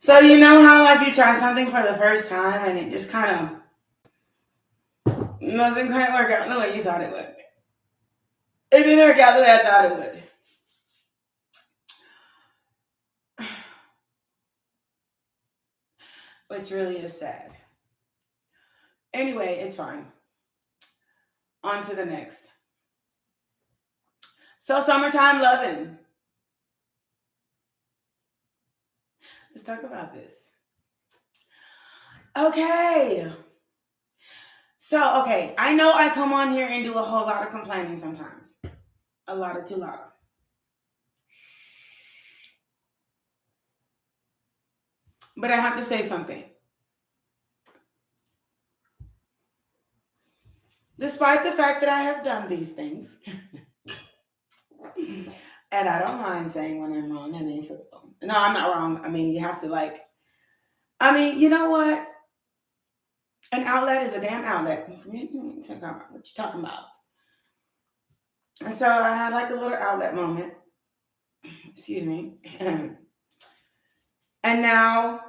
So you know how like you try something for the first time and it just kind of doesn't quite work out the way you thought it would. It didn't work out the way I thought it would. Which really is sad. Anyway, it's fine. On to the next. So summertime loving. Let's talk about this. Okay. So, okay, I know I come on here and do a whole lot of complaining sometimes. A lot of too loud. But I have to say something. Despite the fact that I have done these things, and I don't mind saying when I'm wrong, no, I'm not wrong. I mean, you have to you know what? An outlet is a damn outlet. What you talking about? And so I had like a little outlet moment. Excuse me. And now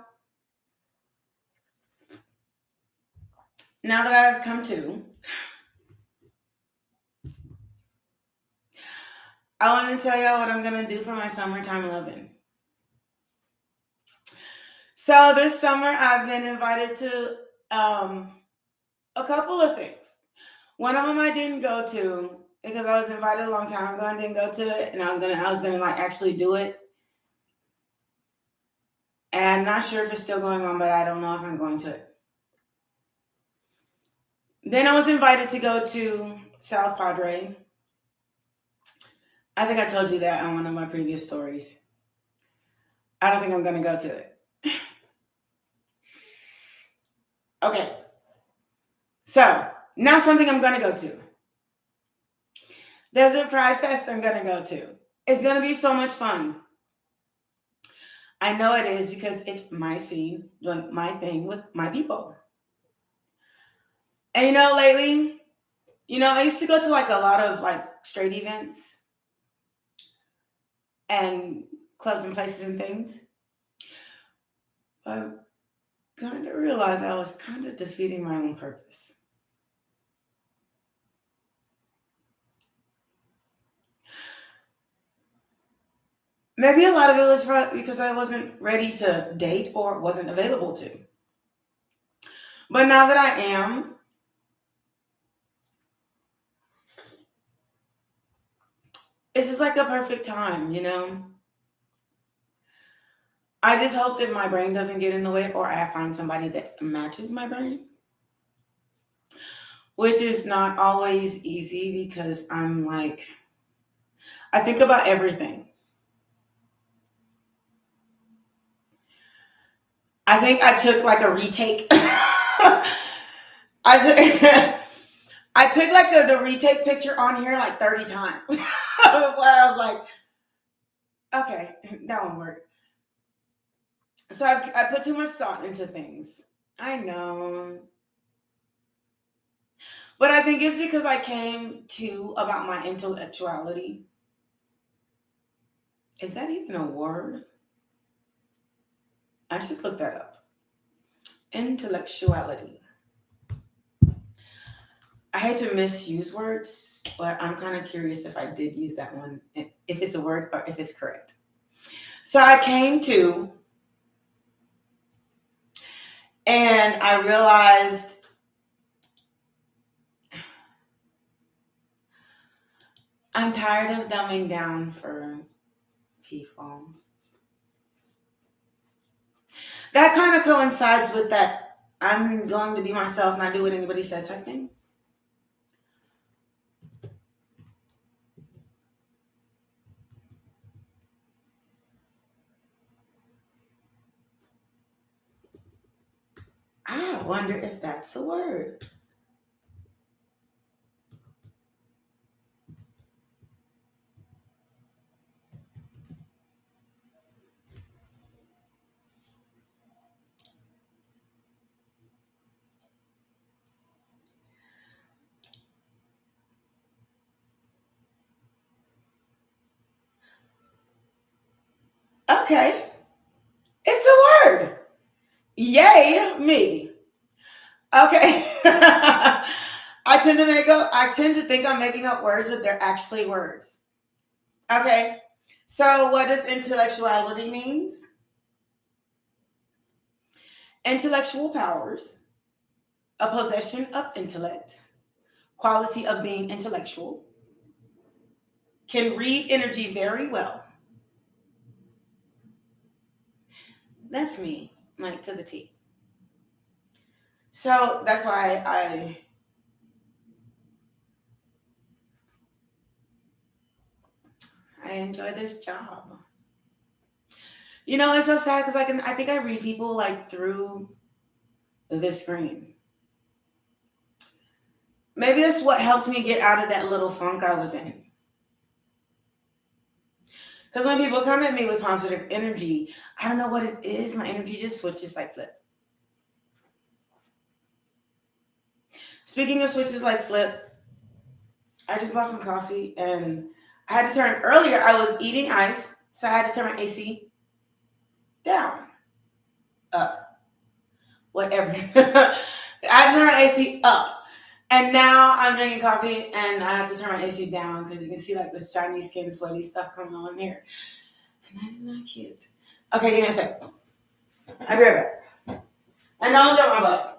that I've come to, I want to tell y'all what I'm going to do for my summertime loving. So this summer I've been invited to a couple of things. One of them I didn't go to because I was invited a long time ago and didn't go to it, and I was gonna like actually do it. And I'm not sure if it's still going on, but I don't know if I'm going to it. Then I was invited to go to South Padre. I think I told you that on one of my previous stories. I don't think I'm gonna go to it. Okay. So now something I'm gonna go to. There's a Pride Fest I'm gonna go to. It's gonna be so much fun. I know it is because it's my scene, doing my thing with my people. And lately, I used to go to like a lot of like straight events and clubs and places and things. I kind of realized I was kind of defeating my own purpose. Maybe a lot of it was because I wasn't ready to date or wasn't available to. But now that I am, it's just like a perfect time, I just hope that my brain doesn't get in the way or I find somebody that matches my brain, which is not always easy because I'm like, I think about everything. I think I took like a retake. I took like the retake picture on here like 30 times. Where I was like, okay, that won't work. So I put too much thought into things. I know. But I think it's because I came to about my intellectuality. Is that even a word? I should look that up. Intellectuality. I hate to misuse words, but I'm kind of curious if I did use that one, if it's a word or if it's correct. So I came to, and I realized I'm tired of dumbing down for people. That kind of coincides with that I'm going to be myself, not do what anybody says type thing. I wonder if that's a word. Okay. It's a word. Yay, me. Okay. I tend to think I'm making up words, but they're actually words. Okay. So what does intellectuality means? Intellectual powers, a possession of intellect, quality of being intellectual, can read energy very well. That's me, like to the T. So that's why I enjoy this job. You know, it's so sad because I think I read people like through the screen. Maybe that's what helped me get out of that little funk I was in. Because when people come at me with positive energy, I don't know what it is. My energy just switches like flip. Speaking of switches like flip, I just bought some coffee and I had to turn earlier. I was eating ice, so I had to turn my AC down, up, whatever. I had to turn my AC up. And now I'm drinking coffee and I have to turn my AC down because you can see like this shiny skin, sweaty stuff coming on here. And that is not cute. Okay, give me a sec. I'll be right back. And don't jump my butt.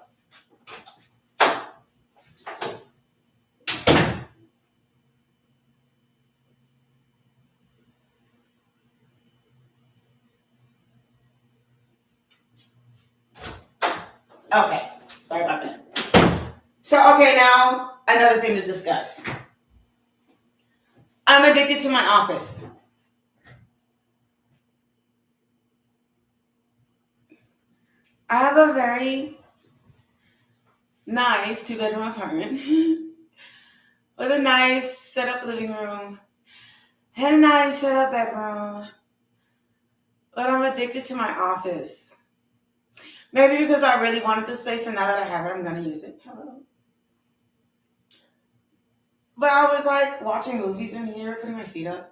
Okay, sorry about that. So, okay, now another thing to discuss. I'm addicted to my office. I have a very nice 2-bedroom apartment with a nice set-up living room and a nice set-up bedroom. But I'm addicted to my office. Maybe because I really wanted the space and now that I have it, I'm going to use it. Hello. But I was like watching movies in here, putting my feet up.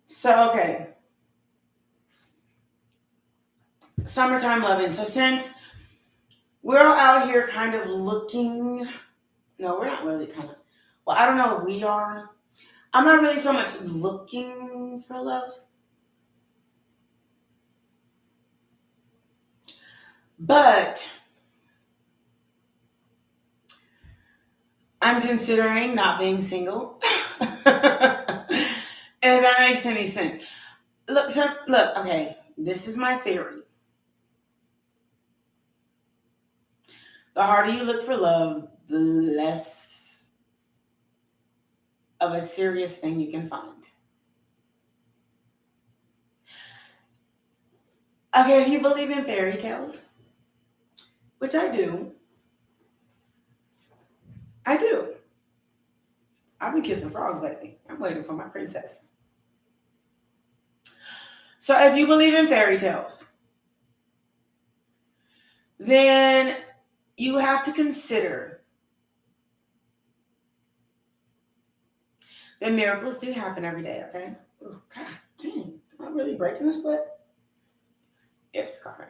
So, okay. Summertime loving. So since we're all out here kind of looking, no, we're not really kind of, well, I don't know if we are. I'm not really so much looking for love. But I'm considering not being single. If that makes any sense. Look, okay, this is my theory. The harder you look for love, the less of a serious thing you can find. Okay, if you believe in fairy tales, which I do. I've been kissing frogs lately. I'm waiting for my princess. So if you believe in fairy tales, then you have to consider that miracles do happen every day, okay? Oh, God dang. Am I really breaking this sweat? Yes, coffee.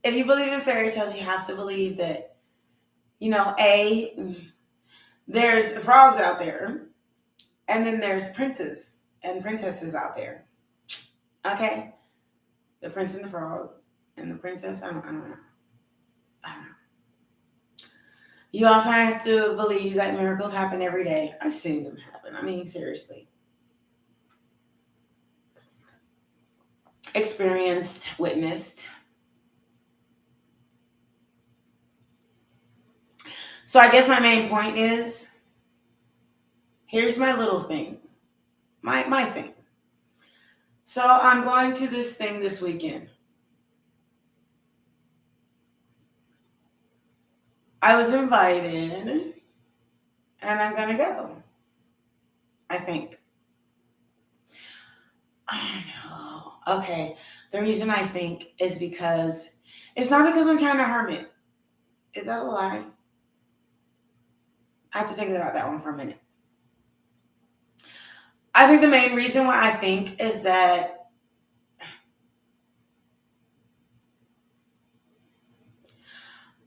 If you believe in fairy tales, you have to believe that, there's frogs out there, and then there's princes and princesses out there. Okay? The prince and the frog and the princess. I don't know. You also have to believe that miracles happen every day. I've seen them happen. I mean, seriously. Experienced, witnessed. So I guess my main point is, here's my little thing. My thing. So I'm going to this thing this weekend. I was invited, and I'm going to go. I think. I know. Okay. The reason I think is because it's not because I'm trying to hermit. Is that a lie? I have to think about that one for a minute. I think the main reason why I think is that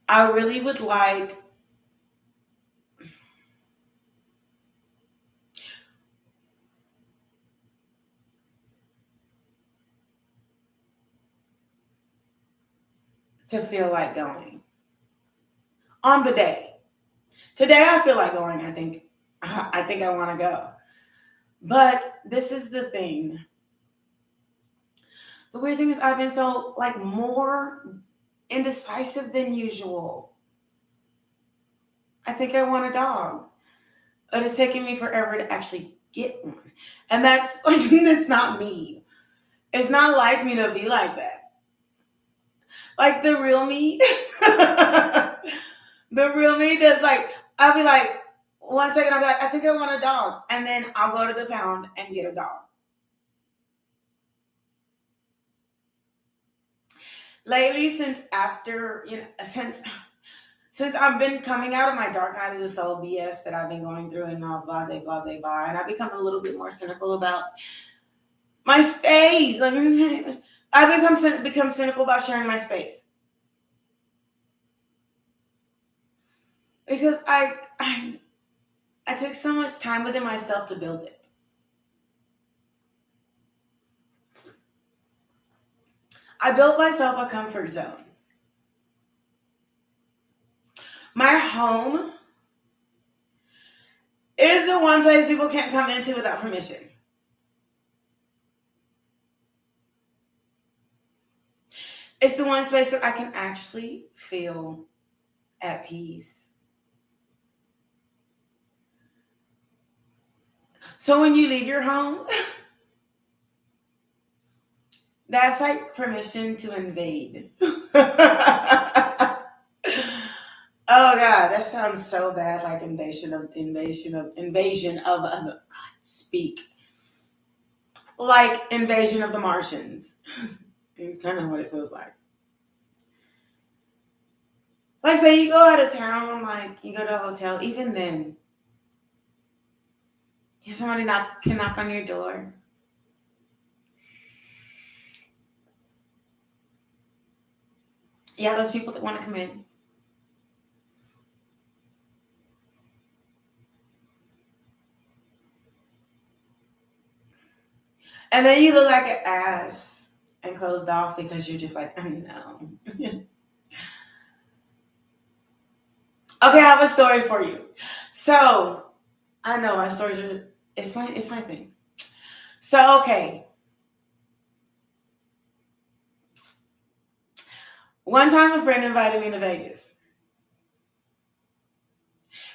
I really would like to feel like going on the day. Today I feel like going. I think I want to go. But this is the thing. The weird thing is I've been so like more indecisive than usual. I think I want a dog. But it's taking me forever to actually get one. And that's like, it's not me. It's not like me to be like that. Like the real me, the real me does like, I'll be like, 1 second, I'll be like, I think I want a dog. And then I'll go to the pound and get a dog. Lately, since I've been coming out of my dark night of the soul BS that I've been going through and all blase, blase, blah, and I've become a little bit more cynical about my space. I've become cynical about sharing my space. Because I took so much time within myself to build it. I built myself a comfort zone. My home is the one place people can't come into without permission. It's the one space that I can actually feel at peace. So when you leave your home, that's like permission to invade. Oh God, that sounds so bad, like invasion of God, speak. Like invasion of the Martians. It's kind of what it feels like. Like say you go out of town, like you go to a hotel, even then, somebody can knock on your door. Yeah, those people that want to come in. And then you look like an ass and closed off because you're just like, oh, no. Okay, I have a story for you. So, I know my stories are, it's my thing. So, okay. One time a friend invited me to Vegas.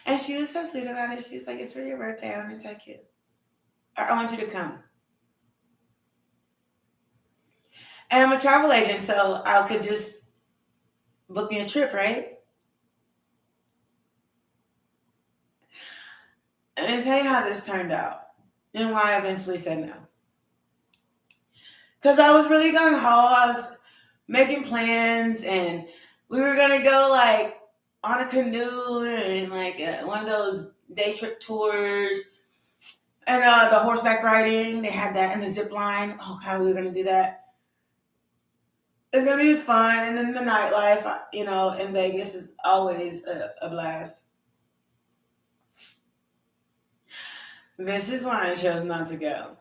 And she was so sweet about it. She was like, it's for your birthday. I want to take you. Or I want you to come. And I'm a travel agent, so I could just book me a trip, right? And I'll tell you how this turned out and why I eventually said no. Because I was really gung ho. I was making plans and we were going to go like on a canoe and like one of those day trip tours and the horseback riding. They had that and the zip line. Oh, how we were going to do that. It's going to be fun. And then the nightlife, in Vegas is always a blast. This is why I chose not to go.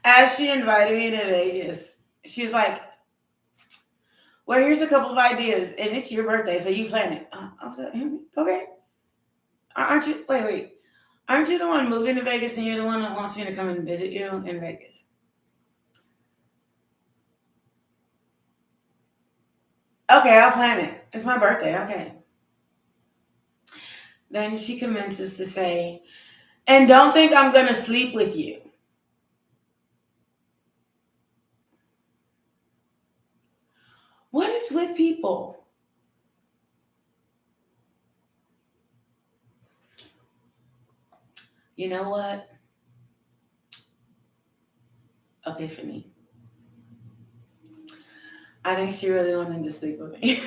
As she invited me to Vegas, she was like, well, here's a couple of ideas, and it's your birthday, so you plan it. I was like, okay. Aren't you, wait. Aren't you the one moving to Vegas and you're the one that wants me to come and visit you in Vegas? Okay, I'll plan it. It's my birthday, okay. Then she commences to say, and don't think I'm going to sleep with you. What is with people? You know what? Epiphany. I think she really wanted to sleep with me.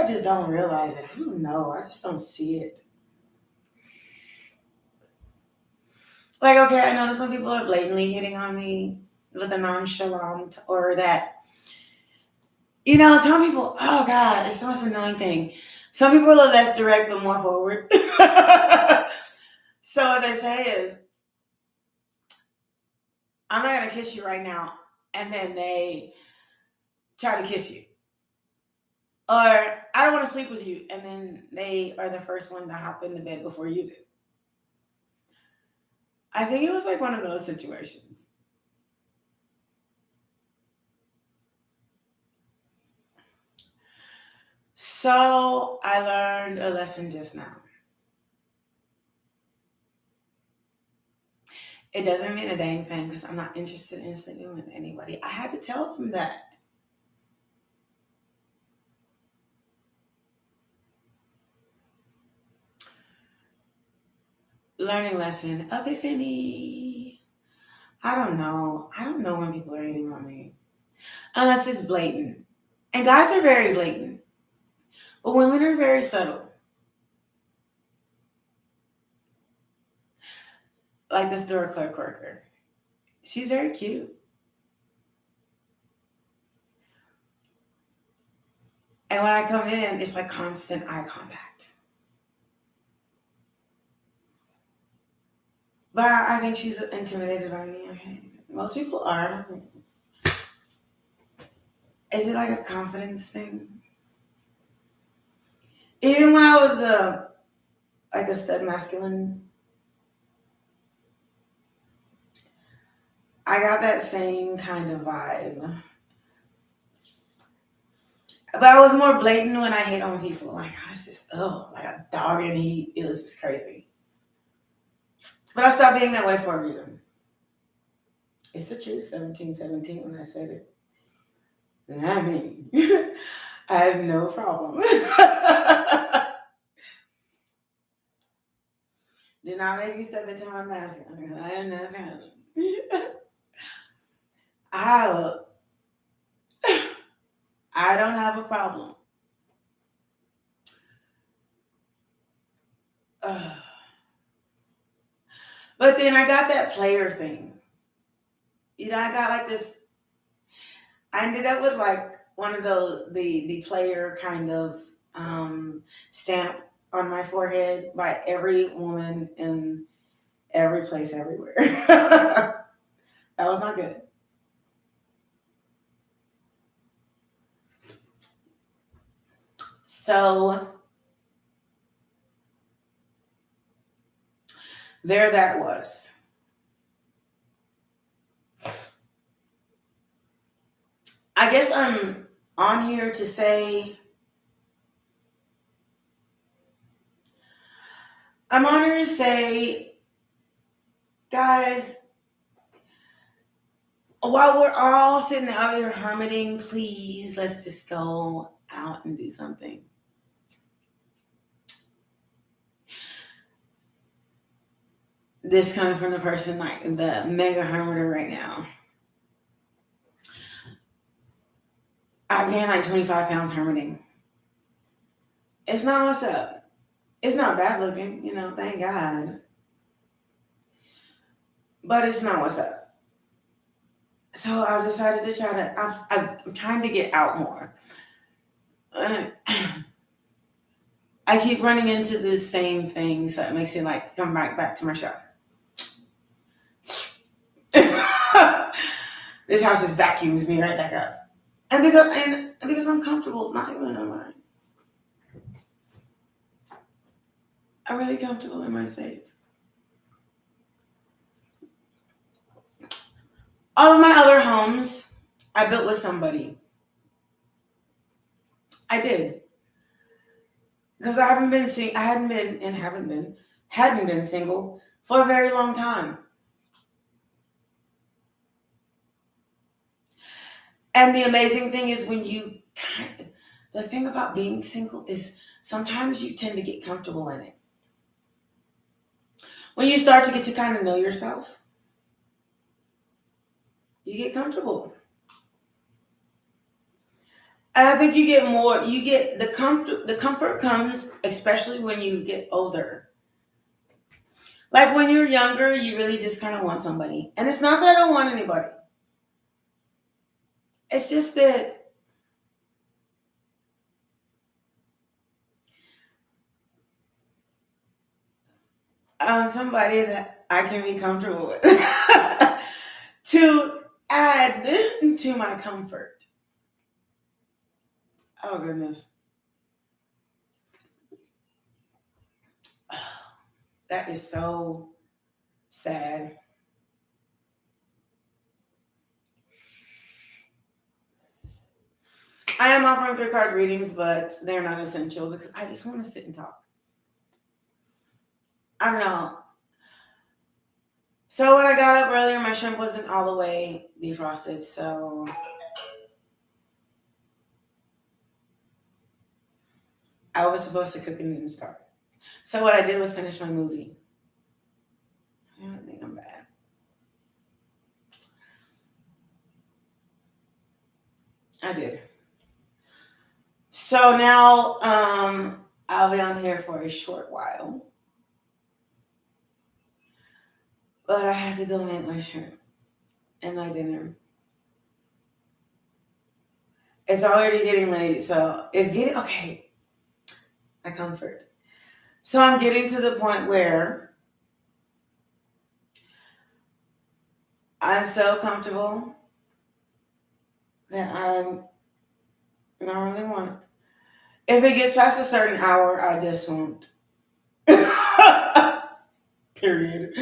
just don't realize it. I don't know. I just don't see it. Like, okay, I notice when people are blatantly hitting on me with a nonchalant, or that, some people, oh God, it's the most annoying thing. Some people are less direct but more forward. So what they say is, I'm not going to kiss you right now. And then they try to kiss you. Or, I don't want to sleep with you. And then they are the first one to hop in the bed before you do. I think it was like one of those situations. So I learned a lesson just now. It doesn't mean a dang thing because I'm not interested in sleeping with anybody. I had to tell them that. Learning lesson, epiphany. I don't know. I don't know when people are hating on me. Unless it's blatant. And guys are very blatant. But women are very subtle. Like the store clerk worker. She's very cute. And when I come in, it's like constant eye contact. But I think she's intimidated by me. Okay. Most people are. Is it like a confidence thing? Even when I was like a stud masculine, I got that same kind of vibe. But I was more blatant when I hit on people. Like, I was just, like a dog in heat. It was just crazy. But I stopped being that way for a reason. It's the truth, 1717, when I said it. And I mean, I have no problem. Do not make me step into my masculine. I am not problem. I don't have a problem. But then I got that player thing. I got like this. I ended up with like one of those, the player kind of stamp on my forehead by every woman in every place, everywhere. That was not good. So there that was. I guess I'm on here to say, guys, while we're all sitting out here hermiting, please, let's just go out and do something. This coming from the person like the mega hermiter right now. I gained like 25 pounds hermiting. It's not what's up. It's not bad looking, thank God. But it's not what's up. So I've decided to I'm trying to get out more. And I keep running into this same thing, so it makes me like come back to my show. This house just vacuums me right back up. And because I'm comfortable, not even in mine. I'm really comfortable in my space. All of my other homes, I built with somebody. I did. Because I hadn't been single for a very long time. And the amazing thing is the thing about being single is sometimes you tend to get comfortable in it. When you start to get to kind of know yourself, you get comfortable. I think you get more. You get the comfort. The comfort comes especially when you get older. Like when you're younger, you really just kind of want somebody, and it's not that I don't want anybody. It's just that somebody that I can be comfortable with to add to my comfort. Oh goodness, that is so sad. I am offering 3 card readings, but they're not essential because I just want to sit and talk. I don't know. So when I got up earlier, my shrimp wasn't all the way defrosted, so I was supposed to cook it and start. So what I did was finish my movie. I don't think I'm bad. I did. So now I'll be on here for a short while. But I have to go make my shrimp and my dinner. It's already getting late, so it's getting okay. My comfort. So I'm getting to the point where I'm so comfortable that I'm not really want it. If it gets past a certain hour, I just won't. Period.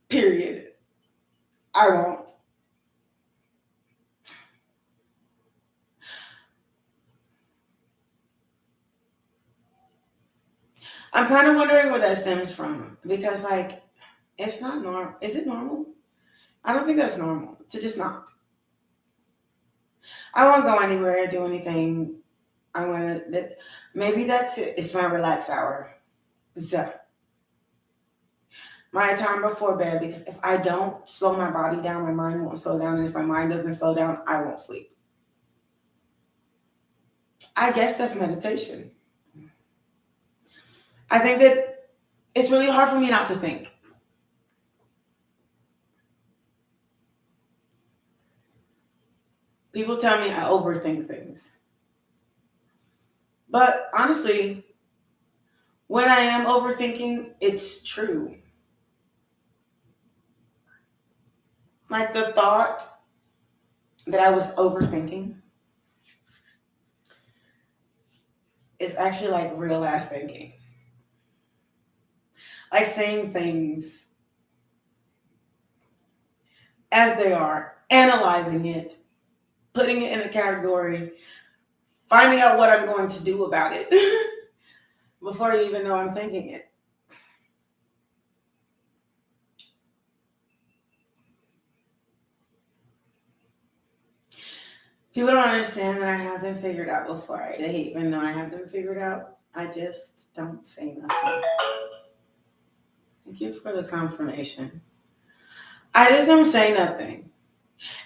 Period. I won't. I'm kind of wondering where that stems from because, like, it's not normal. Is it normal? I don't think that's normal to just not. I won't go anywhere, do anything. I want to. Maybe that's it. It's my relax hour. So, my time before bed because if I don't slow my body down, my mind won't slow down, and if my mind doesn't slow down, I won't sleep. I guess that's meditation. I think that it's really hard for me not to think. People tell me I overthink things. But honestly, when I am overthinking, it's true. Like the thought that I was overthinking is actually like real ass thinking. Like saying things as they are, analyzing it, putting it in a category, finding out what I'm going to do about it before you even know I'm thinking it. People don't understand that I have them figured out before they even know I have them figured out. I just don't say nothing. Thank you for the confirmation. I just don't say nothing.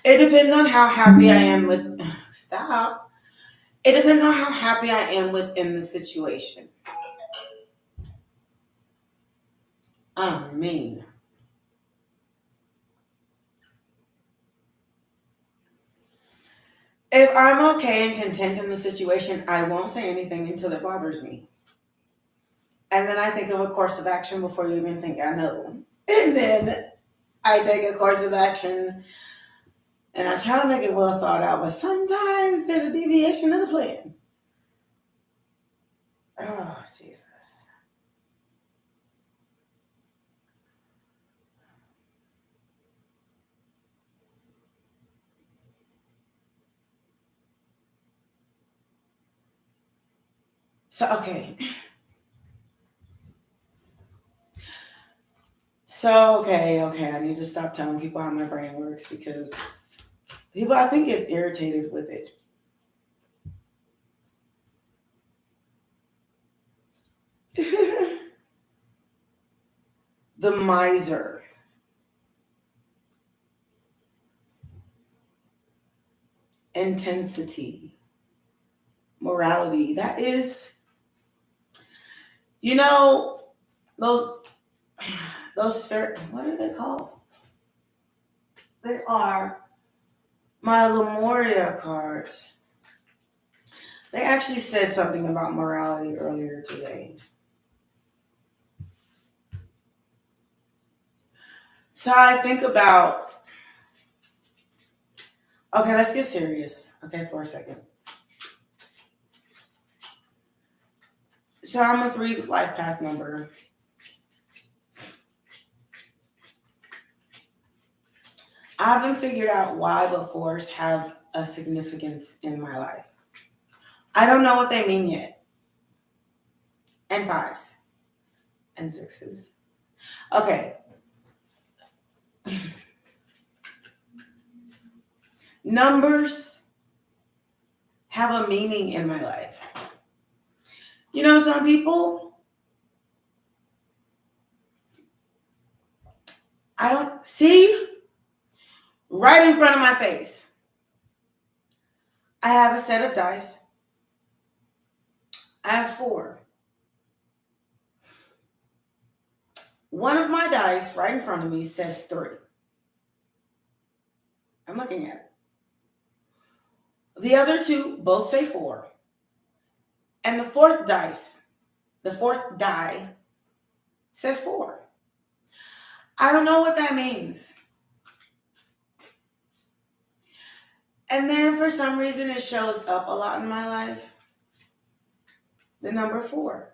It depends on how happy I am with. Stop. It depends on how happy I am within the situation. I mean, if I'm okay and content in the situation, I won't say anything until it bothers me. And then I think of a course of action before you even think I know. And then I take a course of action and I try to make it well thought out, but sometimes there's a deviation of the plan. Oh, Jesus. So, okay. Okay. I need to stop telling people how my brain works because people, I think, get irritated with it. The miser. Intensity. morality. That is, you know, those, what are they called? They are my Lemuria cards. They actually said something about morality earlier today. So I think about, okay, let's get serious, okay, for a second. So I'm a 3 life path member. I haven't figured out why, but 4s have a significance in my life. I don't know what they mean yet. And 5s. And 6s. Okay. Numbers have a meaning in my life. You know, some people, I don't see right in front of my face. I have a set of dice. I have 4. One of my dice right in front of me says 3. I'm looking at it. The other 2 both say 4. And the fourth die says 4. I don't know what that means. And then for some reason it shows up a lot in my life. The number 4.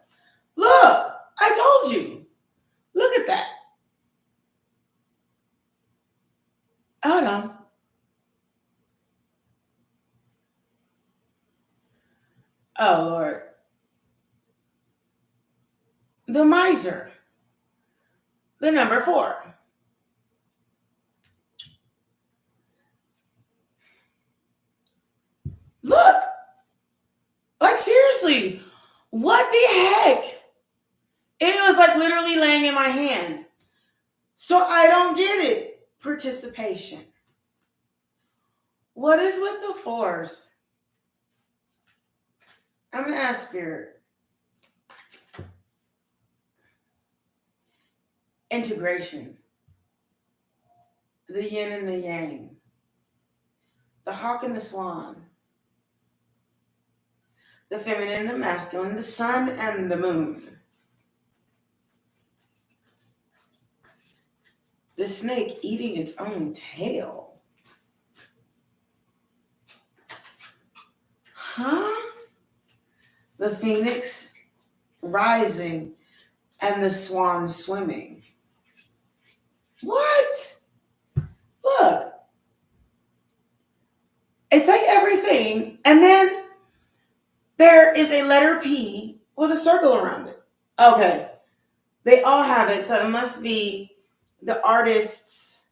Look, I told you. Look at that. Hold on. Oh, Lord. The miser. The number 4. Look. Like, seriously. What the heck? It was like literally laying in my hand. So I don't get it. Participation. What is with the 4s? I'm going to ask Spirit. Integration. The yin and the yang. The hawk and the swan. The feminine and the masculine. The sun and the moon. The snake eating its own tail. Huh? The phoenix rising and the swan swimming. What? Look. It's like everything. And then there is a letter P with a circle around it. Okay. They all have it. So it must be the artists,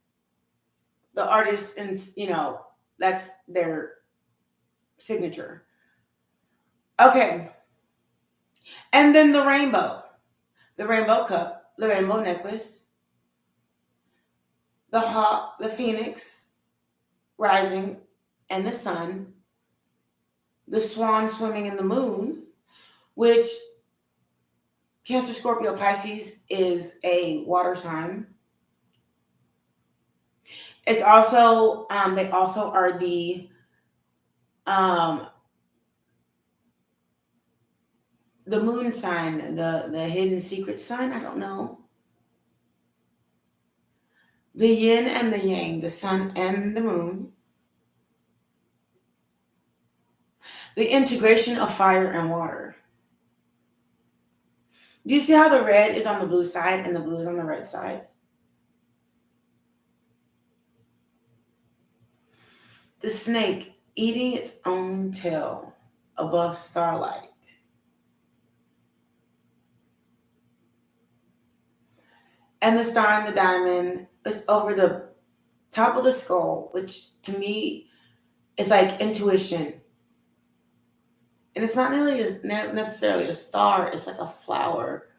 and, you know, that's their signature. Okay. And then the rainbow cup, the rainbow necklace, the hawk, the phoenix rising and the sun, the swan swimming in the moon, which Cancer, Scorpio, Pisces is a water sign. It's also, they also are the moon sign, the hidden secret sign. I don't know. The yin and the yang, the sun and the moon. The integration of fire and water. Do you see how the red is on the blue side and the blue is on the red side? The snake eating its own tail above starlight. And the star and the diamond is over the top of the skull, which to me is like intuition. And it's not necessarily a star, it's like a flower.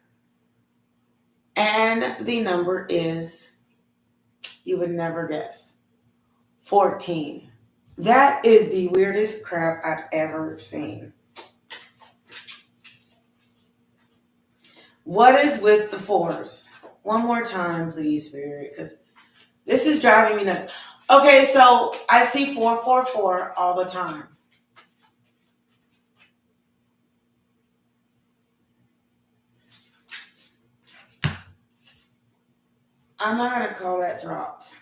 And the number is, you would never guess, 14. That is the weirdest crap I've ever seen. What is with the fours? One more time, please, Spirit, because this is driving me nuts. Okay, so I see 444 all the time. I'm not going to call that dropped.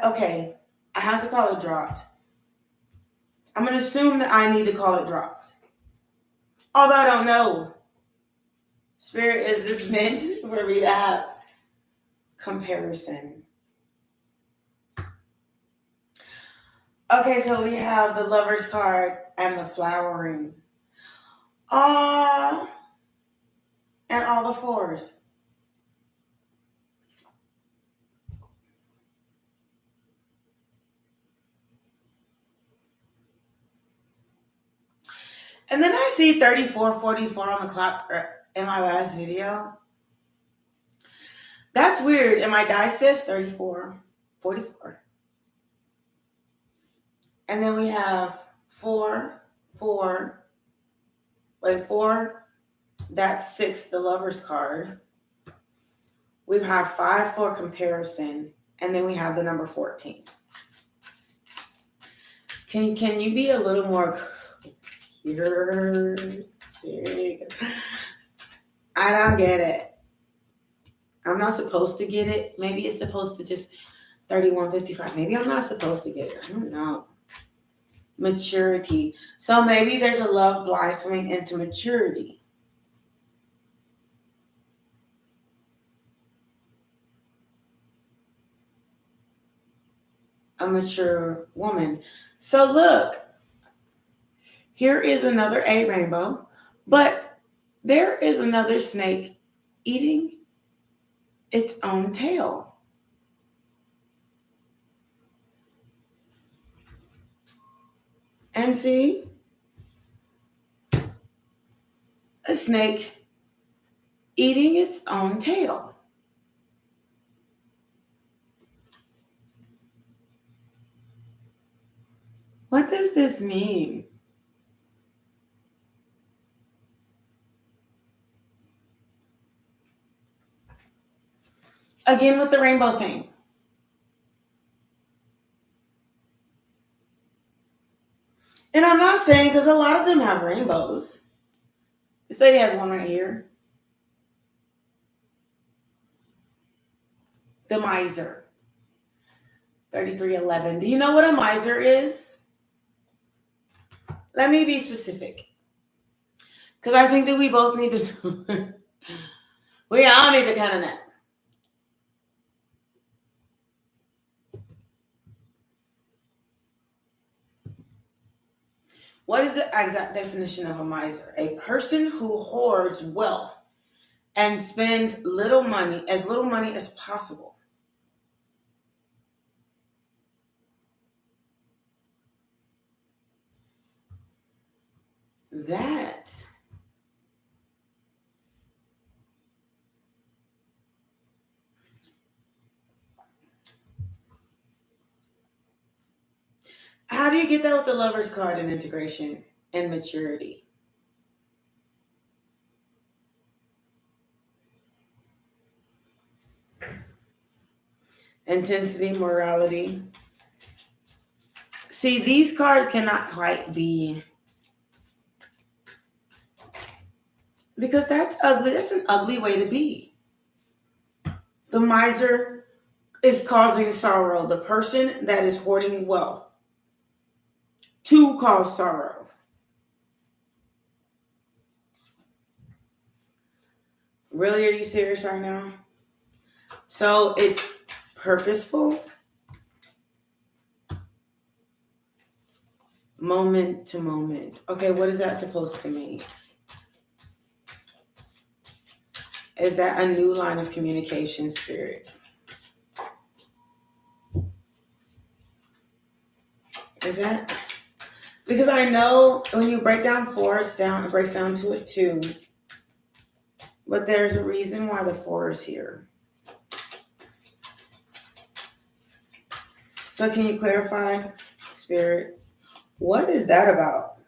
Okay, I have to call it dropped. I'm going to assume that I need to call it dropped. Although I don't know. Spirit, is this meant for me to have comparison? Okay, so we have the Lover's card and the flowering. And all the fours. And then I see 34:44 on the clock in my last video. That's weird. And my die says 34:44. And then we have 4. That's 6, the Lover's card. We have 5 for comparison. And then we have the number 14. Can you be a little more clear? I don't get it. I'm not supposed to get it. Maybe it's supposed to just 31:55. Maybe I'm not supposed to get it. I don't know. Maturity. So maybe there's a love blossoming into maturity. A mature woman. So look, here is another A rainbow, but there is another snake eating its own tail. And see, a snake eating its own tail. What does this mean? Again with the rainbow thing. And I'm not saying, because a lot of them have rainbows. This lady has one right here. The miser. 3311. Do you know what a miser is? Let me be specific. Because I think that we both need to know. We all need to kind of know. What is the exact definition of a miser? A person who hoards wealth and spends as little money as possible. That how do you get that with the Lover's card and integration and maturity? Intensity, morality. See, these cards cannot quite be, because that's ugly. That's an ugly way to be. The miser is causing sorrow. The person that is hoarding wealth to cause sorrow. Really, are you serious right now? So it's purposeful. Moment to moment. Okay, what is that supposed to mean? Is that a new line of communication, Spirit? Is that? Because I know when you break down 4, it breaks down to a 2. But there's a reason why the 4 is here. So can you clarify, Spirit, what is that about?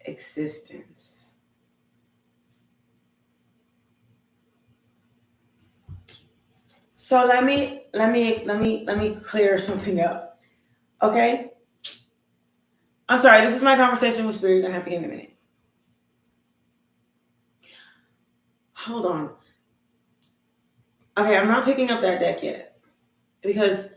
Existence. So let me clear something up. Okay? I'm sorry, this is my conversation with Spirit. You're gonna have to give me a minute. Hold on. Okay, I'm not picking up that deck yet. Because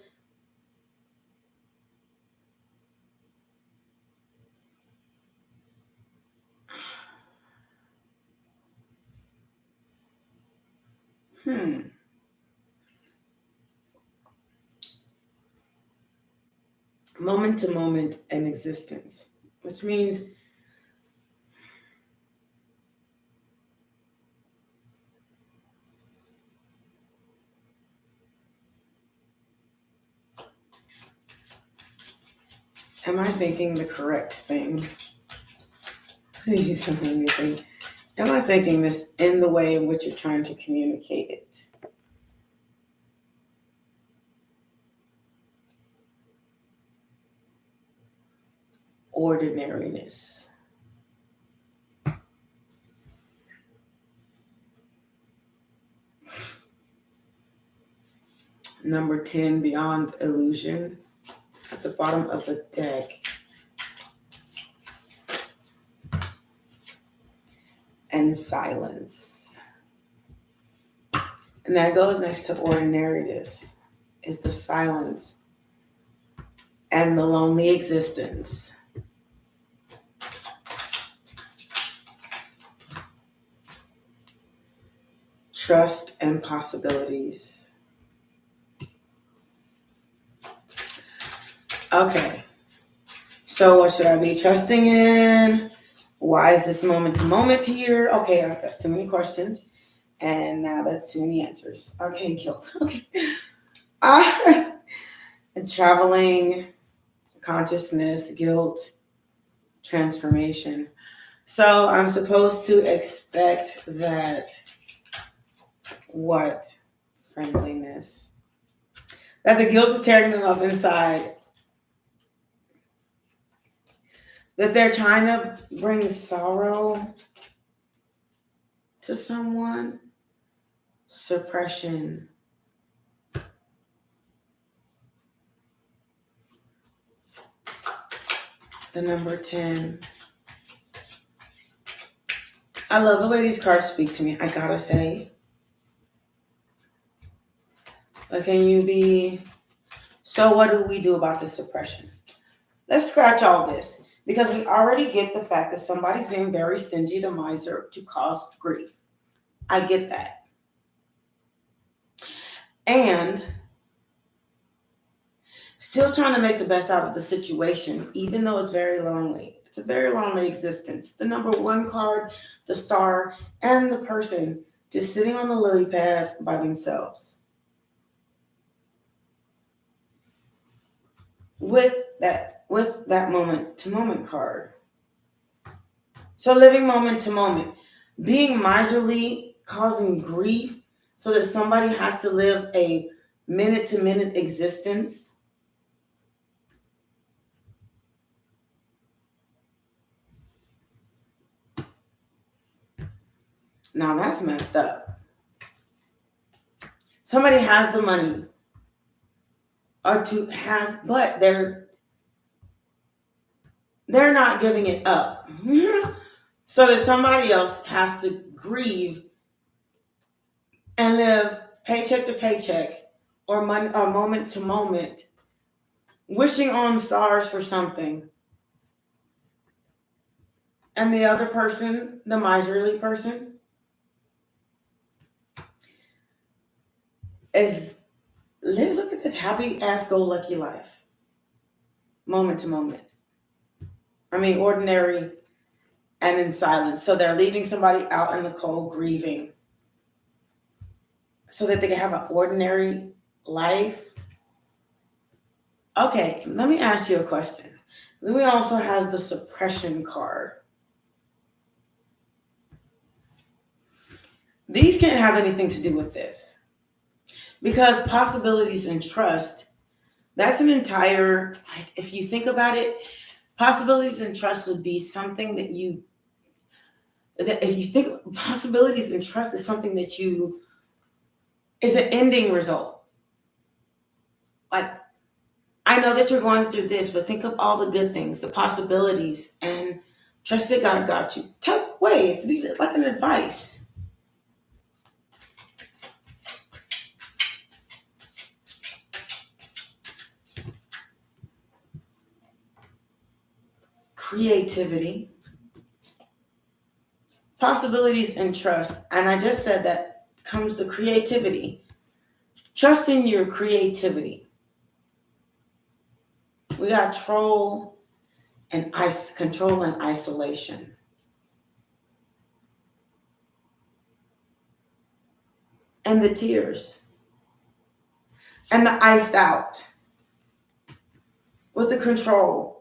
moment to moment and existence, which means am I thinking the correct thing? Please don't make me think. Am I thinking this in the way in which you're trying to communicate it? Ordinariness. Number 10, beyond illusion. At the bottom of the deck. And silence. And that goes next to ordinariness, is the silence and the lonely existence. Trust and possibilities. Okay. So what should I be trusting in? Why is this moment to moment here? Okay, that's too many questions. And now that's too many answers. Okay, guilt. Okay. Traveling, consciousness, guilt, transformation. So I'm supposed to expect that what? Friendliness. That the guilt is tearing them up inside. That they're trying to bring sorrow to someone. Suppression. The number 10. I love the way these cards speak to me, I gotta say. But can you be... So what do we do about this suppression? Let's scratch all this. Because we already get the fact that somebody's being very stingy, the miser, to cause grief. I get that. And still trying to make the best out of the situation, even though it's very lonely. It's a very lonely existence. The number 1 card, the star, and the person just sitting on the lily pad by themselves. With that moment to moment card. So living moment to moment. Being miserly, causing grief, so that somebody has to live a minute to minute existence. Now that's messed up. Somebody has the money, but they're not giving it up. So that somebody else has to grieve and live paycheck to paycheck or moment to moment, wishing on stars for something. And the other person, the miserly person, is look at this happy ass go lucky life. Moment to moment. I mean, ordinary and in silence. So they're leaving somebody out in the cold grieving so that they can have an ordinary life. Okay, let me ask you a question. Louis also has the suppression card. These can't have anything to do with this. Because possibilities and trust, that's an entire, like, if you think about it, possibilities and trust would be something that if you think possibilities and trust is something that is an ending result. Like, I know that you're going through this, but think of all the good things, the possibilities, and trust that God got you. Tuck away. It's like an advice. Creativity, possibilities, and trust. And I just said that comes the creativity. Trust in your creativity. We got control and isolation. And the tears. And the iced out. With the control.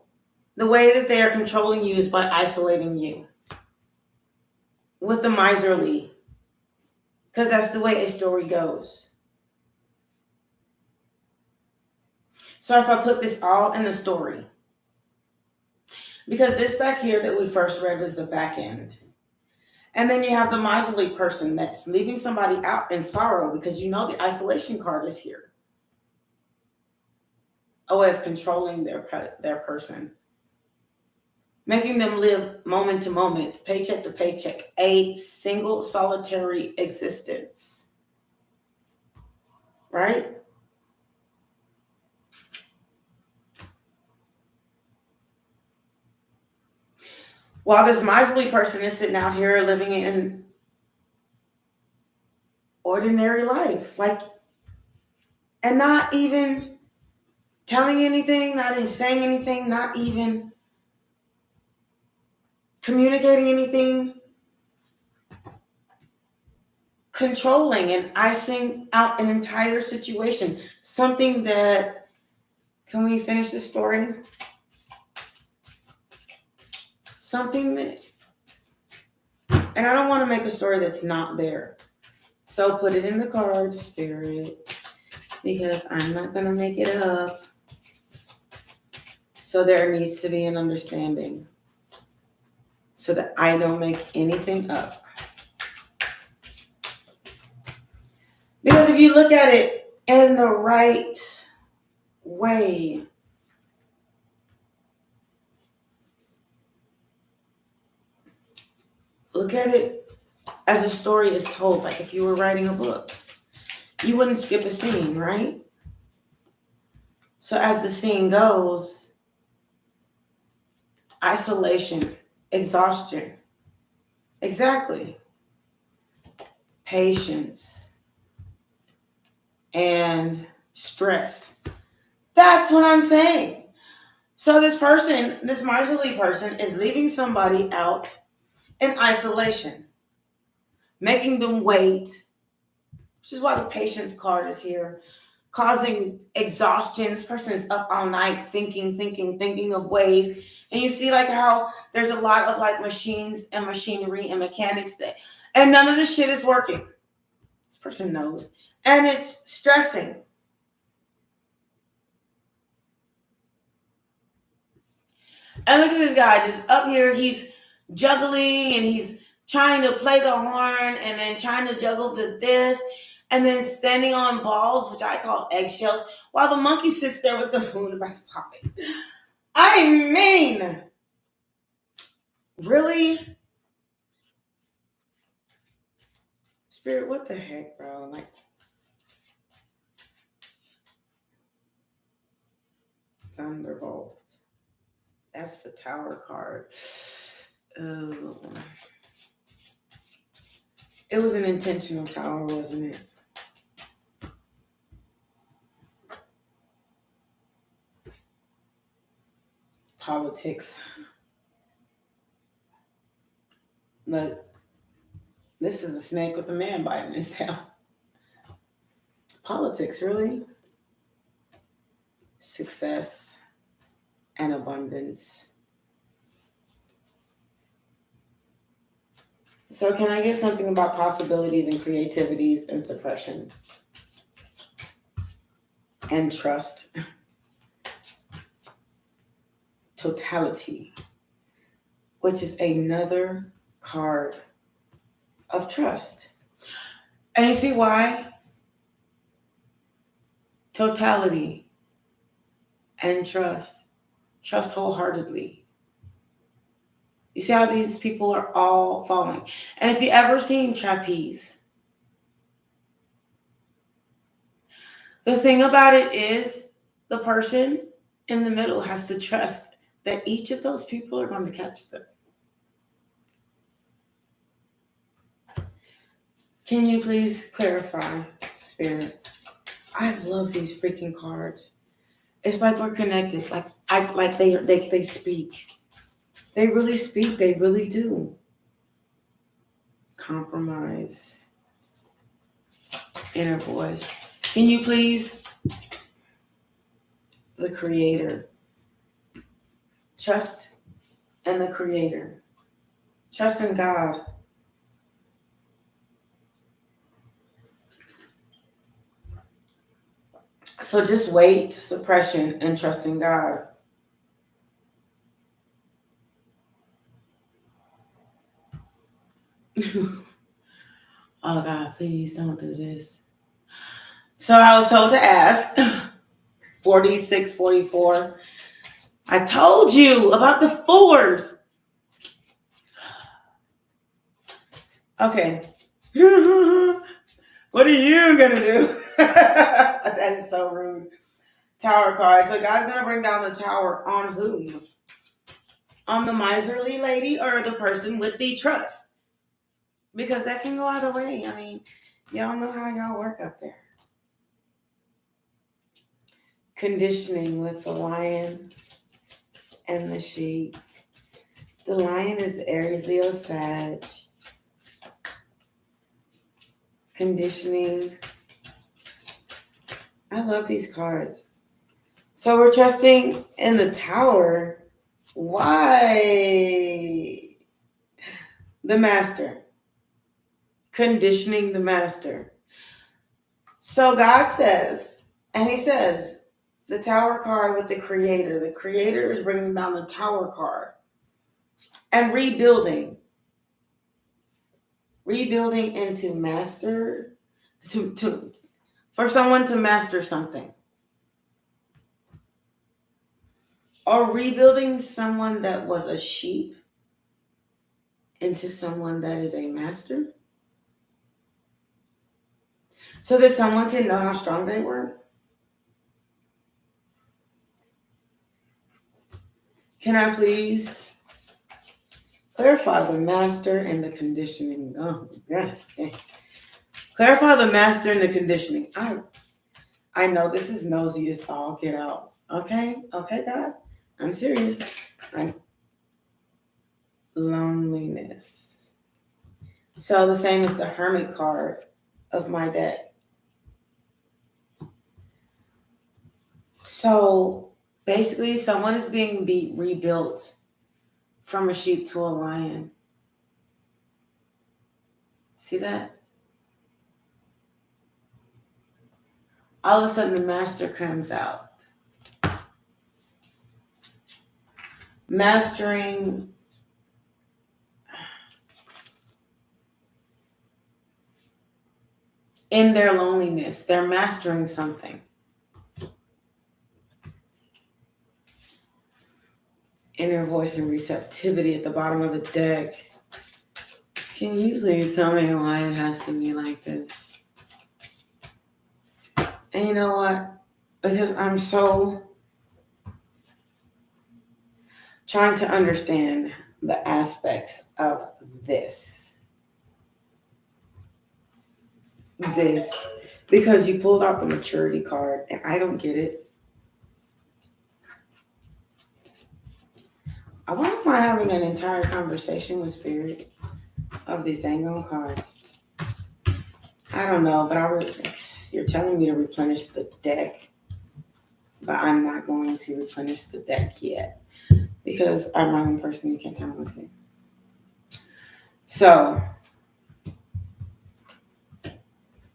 The way that they are controlling you is by isolating you. With the miserly. Because that's the way a story goes. So if I put this all in the story. Because this back here that we first read was the back end. And then you have the miserly person that's leaving somebody out in sorrow because you know the isolation card is here. A way of controlling their person. Making them live moment to moment, paycheck to paycheck, a single solitary existence. Right? While this miserly person is sitting out here living in ordinary life, like, and not even telling anything, not even saying anything, not even communicating anything, controlling and icing out an entire situation. Something that, can we finish the story? Something that, and I don't want to make a story that's not there. So put it in the cards, Spirit, because I'm not going to make it up. So there needs to be an understanding so that I don't make anything up. Because if you look at it in the right way, look at it as a story is told, like if you were writing a book, you wouldn't skip a scene, right? So as the scene goes, isolation, exhaustion, exactly, patience, and stress. That's what I'm saying. So this person, this miserly person, is leaving somebody out in isolation, making them wait, which is why the patience card is here, causing exhaustion. This person is up all night thinking of ways. And you see like how there's a lot of like machines and machinery and mechanics and none of this shit is working. This person knows. And it's stressing. And look at this guy just up here. He's juggling and he's trying to play the horn and then trying to juggle this and then standing on balls, which I call eggshells, while the monkey sits there with the balloon about to pop it. I mean, really? Spirit, what the heck, bro? Like, Thunderbolt. That's the Tower card. Oh. It was an intentional tower, wasn't it? Politics. Look, this is a snake with a man biting his tail. Politics, really? Success and abundance. So can I get something about possibilities and creativities and suppression and trust? Totality, which is another card of trust. And you see why? Totality and trust. Trust wholeheartedly. You see how these people are all following. And if you ever seen trapeze, the thing about it is the person in the middle has to trust that each of those people are going to catch them. Can you please clarify, Spirit? I love these freaking cards. It's like we're connected. Like they speak. They really speak. They really do. Compromise. Inner voice. Can you please? The Creator. Trust in the Creator. Trust in God. So just wait, suppression, and trust in God. Oh God, please don't do this. So I was told to ask 4644. I told you about the fours. Okay. What are you gonna do? That is so rude. Tower card. So God's gonna bring down the tower on whom? On the miserly lady or the person with the trust? Because that can go either way. I mean, y'all know how y'all work up there. Conditioning with the lion and the sheep. The lion is the Aries, Leo, Sag. Conditioning. I love these cards. So we're trusting in the tower. Why? The master. Conditioning the master. So God says, and he says, the tower card with the Creator. The Creator is bringing down the tower card. And rebuilding. Rebuilding into master, for someone to master something. Or rebuilding someone that was a sheep into someone that is a master. So that someone can know how strong they were. Can I please clarify the master and the conditioning? Oh, yeah. Clarify the master and the conditioning. I know this is nosy as all get out. Okay, God. I'm serious. Loneliness. So the same as the Hermit card of my deck. So basically, someone is being rebuilt from a sheep to a lion. See that? All of a sudden, the master comes out. Mastering in their loneliness. They're mastering something. Inner voice and receptivity at the bottom of the deck. Can you please tell me why it has to be like this? And you know what? Because I'm so trying to understand the aspects of this. Because you pulled out the maturity card and I don't get it. Why am I having an entire conversation with Spirit of these dang on cards? I don't know, but you're telling me to replenish the deck, but I'm not going to replenish the deck yet because I'm my own person. You can't tell me what to do. So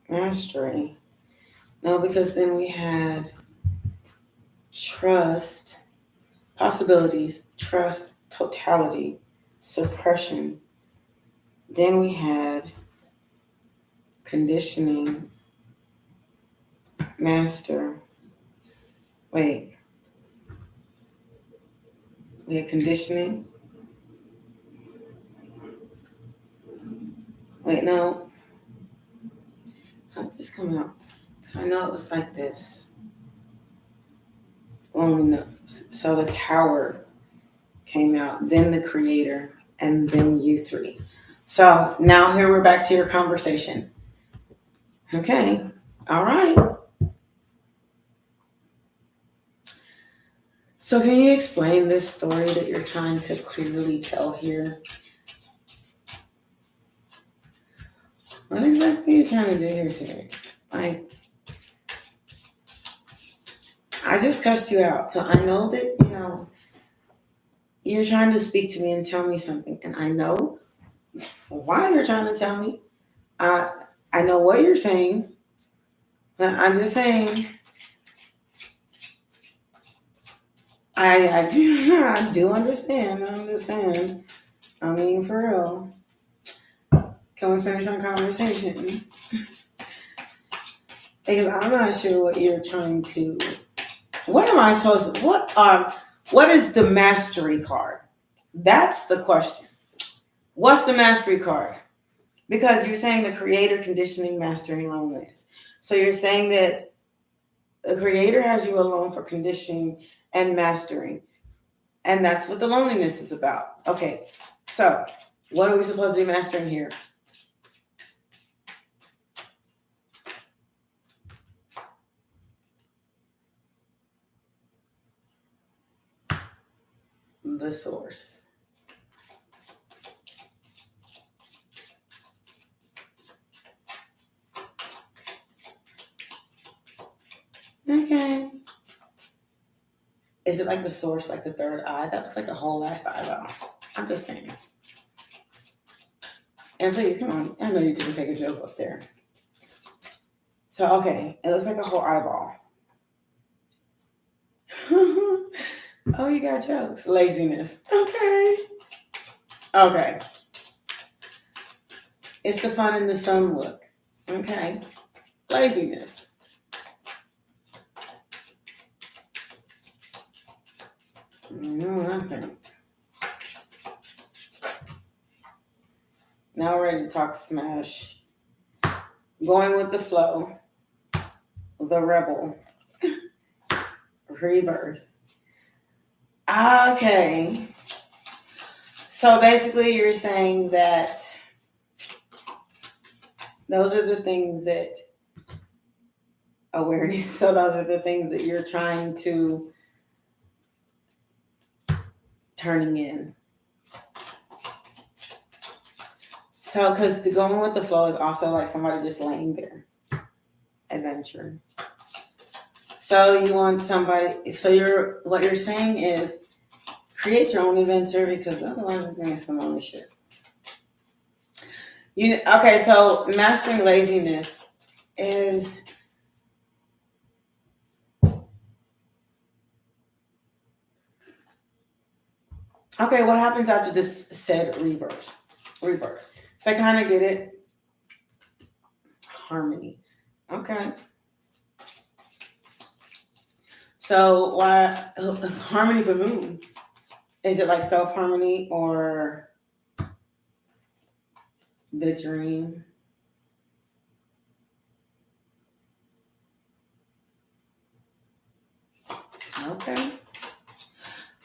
Mastery. No, because then we had trust, possibilities, trust, totality, suppression. Then we had conditioning, master. Wait. We had conditioning. Wait, no. How did this come out? Because I know it was like this. Loneliness. So the tower came out, then the creator, and then you three. So now here we're back to your conversation. Okay. All right. So can you explain this story that you're trying to clearly tell here? What exactly are you trying to do here, Seer? Like, I just cussed you out. So I know that, you're trying to speak to me and tell me something. And I know why you're trying to tell me. I know what you're saying. But I'm just saying, I do understand. I'm just saying. I mean, for real. Can we finish our conversation? Because I'm not sure what you're trying to. What am I supposed to? What is the mastery card? That's the question. What's the mastery card? Because you're saying the creator, conditioning, mastering, loneliness. So you're saying that the creator has you alone for conditioning and mastering. And that's what the loneliness is about. Okay, so what are we supposed to be mastering here? The source. Okay. Is it like the source, like the third eye? That looks like a whole ass eyeball. I'm just saying. And please, come on. I know you didn't take a joke up there. So, okay. It looks like a whole eyeball. Oh, you got jokes. Laziness. Okay. Okay. It's the fun in the sun look. Okay. Laziness. Nothing. Now we're ready to talk smash. Going with the flow. The rebel. Rebirth. Okay. So basically you're saying that those are the things that awareness. So those are the things that you're trying to turning in. So, because the going with the flow is also like somebody just laying there. Adventure. So you want somebody, so what you're saying is create your own adventure because otherwise it's going to be some other shit. Okay, so mastering laziness is okay. What happens after this said rebirth? So I kind of get it. Harmony. Okay. So why harmony for whom? Is it like self-harmony or the dream? Okay.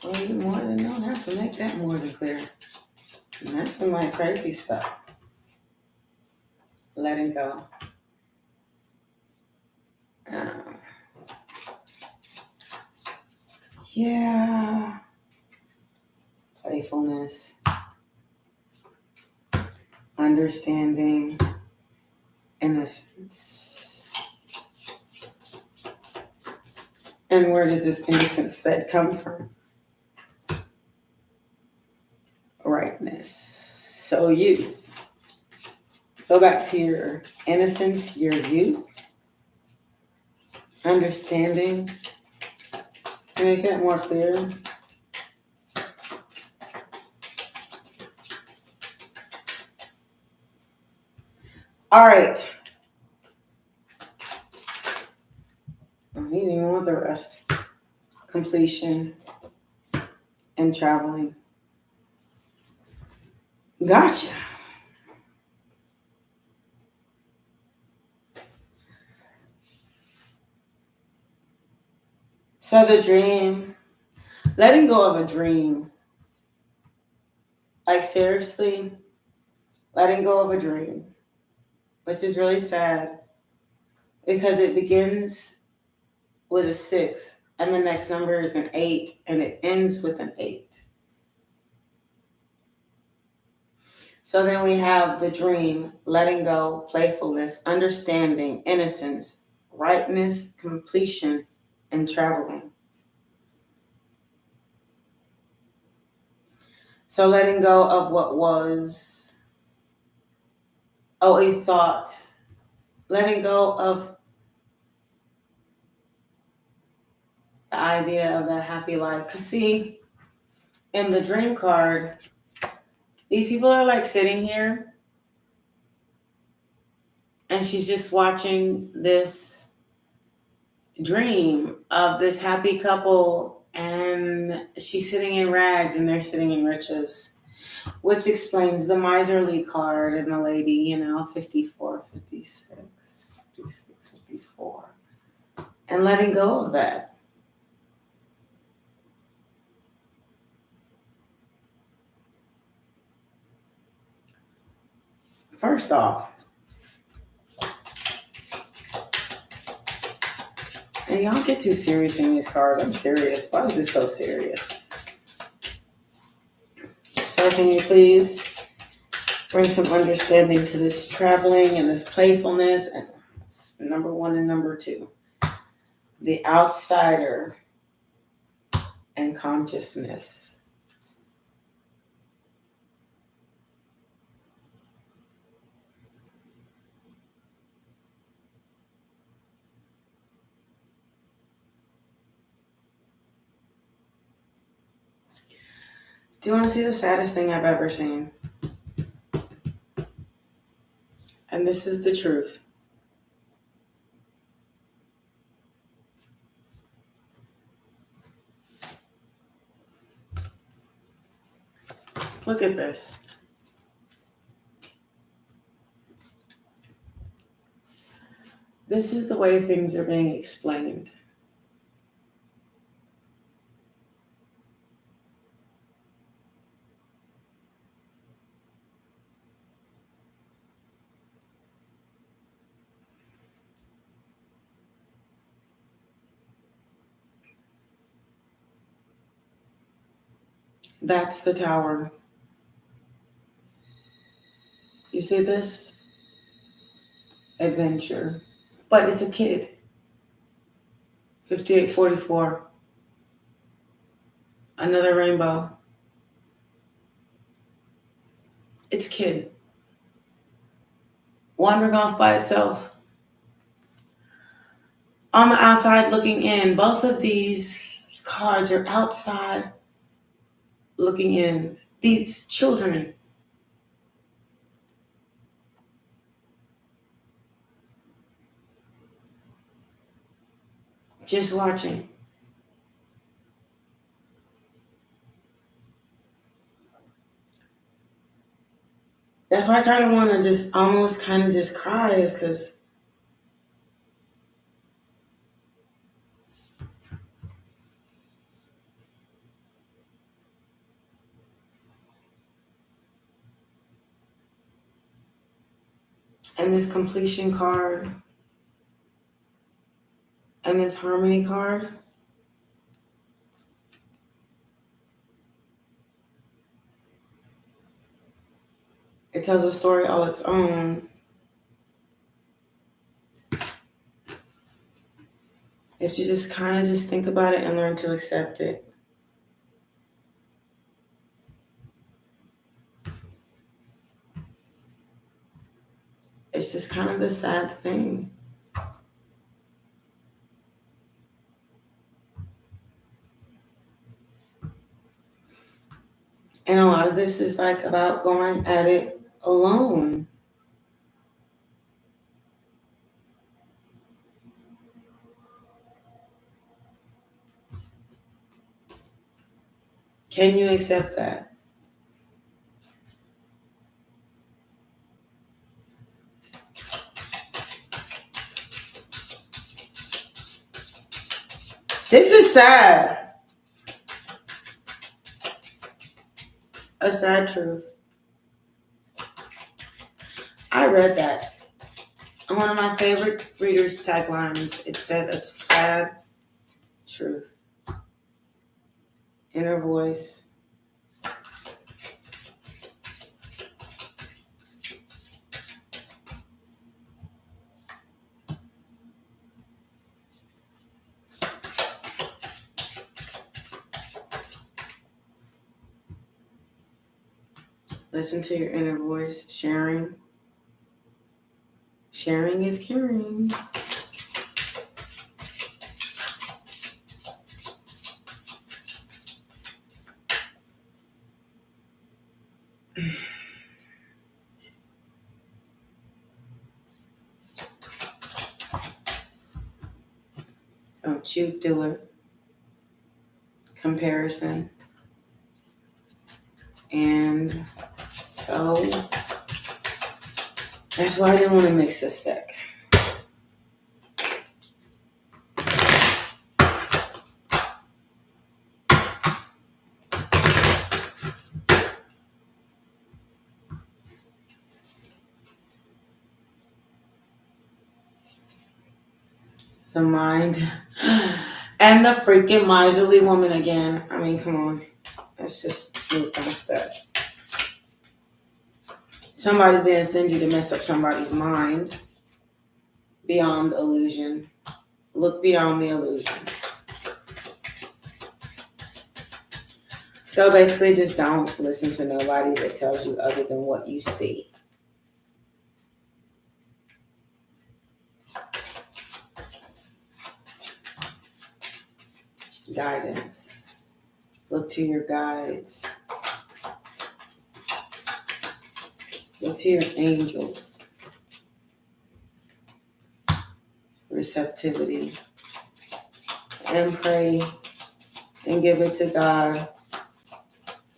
Well, you more than don't have to make that more than clear. And that's some like crazy stuff. Letting go. Yeah. Playfulness. Understanding. Innocence. And where does this innocence said come from? Rightness. So youth. Go back to your innocence, your youth, understanding. Make that more clear. All right. I don't even want the rest. Completion and traveling. Gotcha. So the dream, letting go of a dream, like seriously, letting go of a dream, which is really sad because it begins with a 6 and the next number is an 8 and it ends with an 8. So then we have the dream, letting go, playfulness, understanding, innocence, ripeness, completion, and traveling. So letting go of what was, a thought, letting go of the idea of that happy life. Because see, in the dream card, these people are like sitting here and she's just watching this dream of this happy couple and she's sitting in rags and they're sitting in riches, which explains the miserly card and the lady, 54, 56, 56, 54, and letting go of that. First off, and y'all get too serious in these cards. I'm serious. Why is this so serious? So can you please bring some understanding to this traveling and this playfulness and number 1 and number 2, the outsider and consciousness. Do you want to see the saddest thing I've ever seen? And this is the truth. Look at this. This is the way things are being explained. That's the tower. You see this? Adventure. But it's a kid. 5844. Another rainbow. It's a kid. Wandering off by itself. On the outside looking in. Both of these cards are outside looking in. These children. Just watching. That's why I kind of want to just almost kind of just cry, is because and this completion card and this harmony card. It tells a story all its own. If you just kind of just think about it and learn to accept it. kind of the sad thing. And a lot of this is like about going at it alone. Can you accept that? This is sad. A sad truth. I read that. One of my favorite readers' taglines, it said a sad truth. Inner voice. Listen to your inner voice. Sharing. Sharing is caring. Don't you do it. Comparison. And so that's why I didn't want to mix this deck. The mind and the freaking miserly woman again. I mean, come on. Let's just move past that. Somebody's being stingy to mess up somebody's mind. Beyond illusion. Look beyond the illusion. So basically just don't listen to nobody that tells you other than what you see. Guidance. Look to your guides. Look to your angels. Receptivity. And pray and give it to God.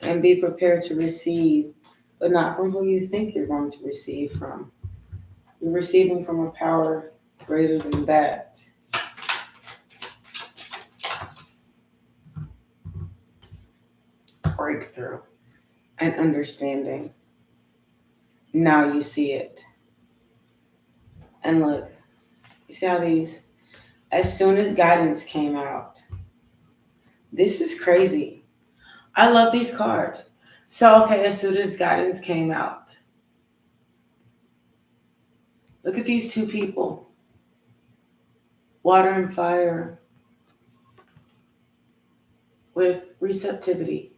And be prepared to receive, but not from who you think you're going to receive from. You're receiving from a power greater than that. Breakthrough and understanding. Now you see it. And look, you see how these, as soon as guidance came out, this is crazy. I love these cards. So, okay, as soon as guidance came out, look at these two people. Water and fire with receptivity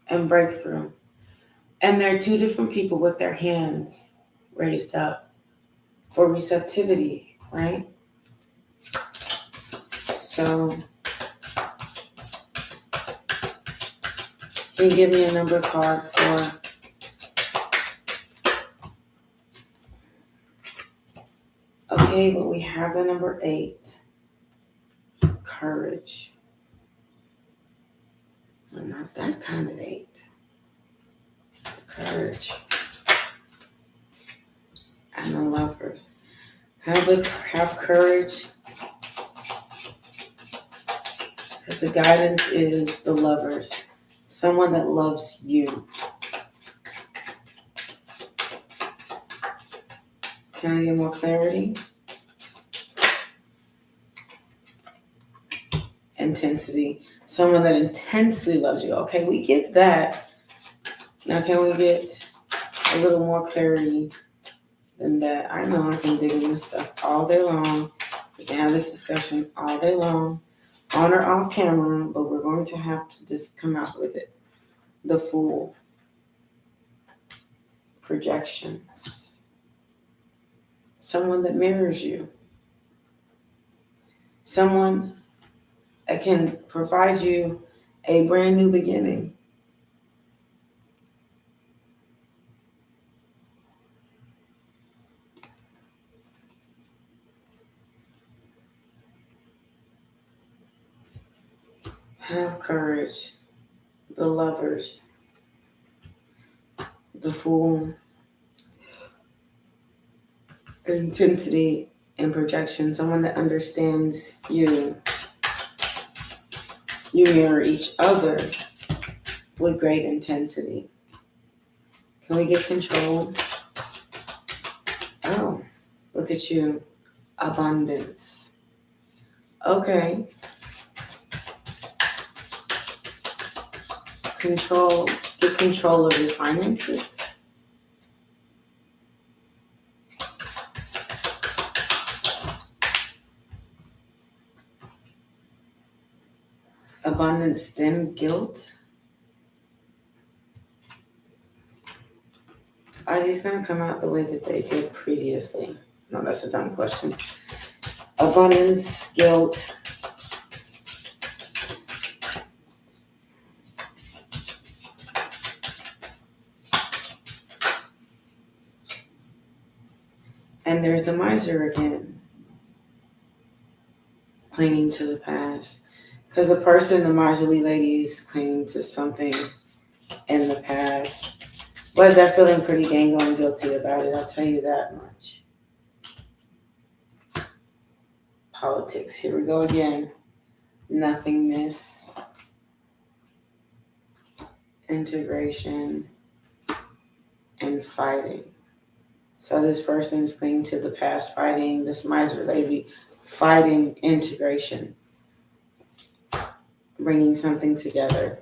and breakthrough. And they're two different people with their hands raised up for receptivity, right? So, can you give me a number card for okay, but we have the number 8. Courage. Well, not that kind of 8. Courage. And the Lovers. Have courage. Because the guidance is the Lovers. Someone that loves you. Can I get more clarity? Intensity. Someone that intensely loves you. Okay, we get that. Now can we get a little more clarity than that? I know I can dig in this stuff all day long. We can have this discussion all day long, on or off camera, but we're going to have to just come out with it. The Fool. Projections. someone that mirrors you, someone that can provide you a brand new beginning. Have courage. The Lovers, the Fool, intensity and projection, someone that understands you. You mirror each other with great intensity. Can we get control? Oh, look at you. Abundance. Okay. Control. Get control of your finances. Abundance, then guilt. Are these going to come out the way that they did previously? No, that's a dumb question. Abundance, guilt. And there's the miser again. Clinging to the past. Because the person, the miserly lady, is clinging to something in the past. But they're feeling pretty dang on guilty about it, I'll tell you that much. Politics, here we go again. Nothingness. Integration. And fighting. So this person is clinging to the past, fighting this miser lady, fighting integration. Bringing something together.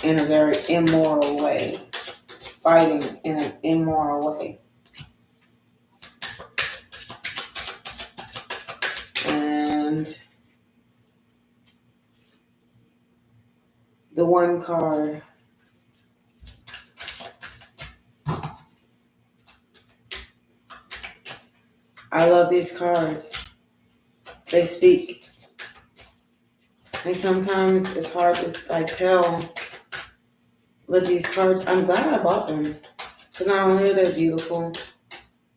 In a very immoral way. Fighting in an immoral way. And the one card. I love these cards. They speak. And sometimes it's hard to tell with these cards. I'm glad I bought them. So not only are they beautiful,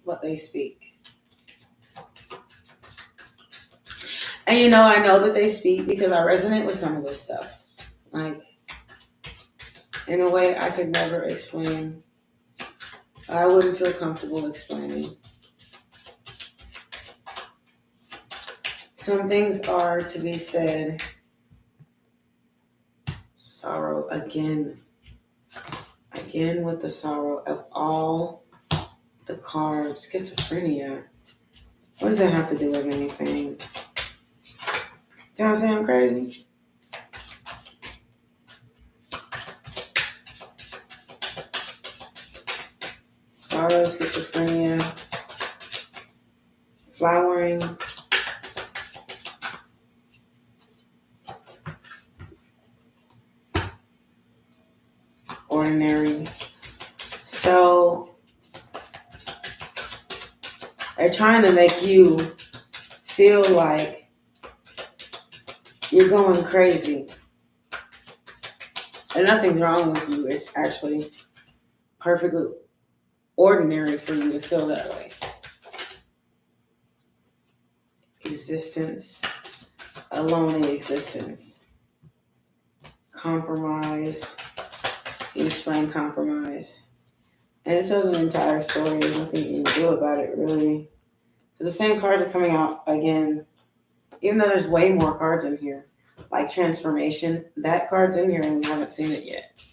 but they speak. And I know that they speak because I resonate with some of this stuff. In a way I could never explain. I wouldn't feel comfortable explaining. Some things are to be said. Sorrow again. Again with the sorrow of all the cards. Schizophrenia. What does that have to do with anything? Do y'all say I'm crazy? Sorrow, schizophrenia, flowering. Ordinary. So they're trying to make you feel like you're going crazy. And nothing's wrong with you. It's actually perfectly ordinary for you to feel that way. Existence. A lonely existence. Compromise. You explain compromise. And it tells an entire story. There's nothing you can do about it, really. Because the same cards are coming out again. Even though there's way more cards in here. Like transformation. That card's in here and we haven't seen it yet.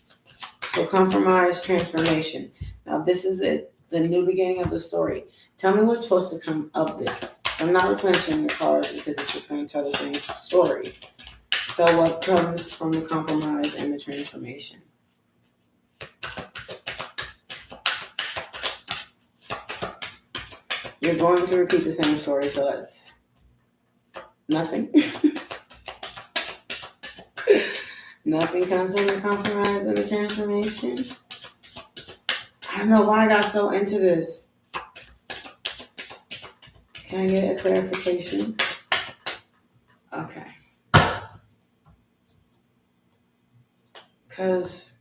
So compromise, transformation. Now this is it. The new beginning of the story. Tell me what's supposed to come of this. I'm not replenishing the cards because it's just going to tell the same story. So what comes from the compromise and the transformation? You're going to repeat the same story, so that's nothing. Nothing comes from the compromise and the transformation. I don't know why I got so into this. Can I get a clarification? Okay. Because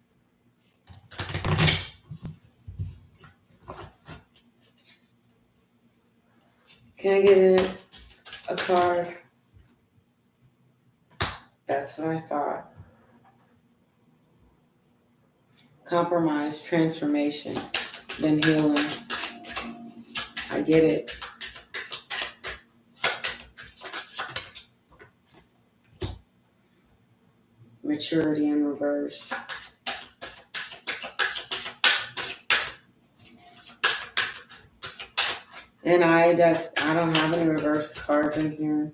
can I get a card? That's what I thought. Compromise, transformation, then healing. I get it. Maturity in reverse. And I don't have any reverse cards in here.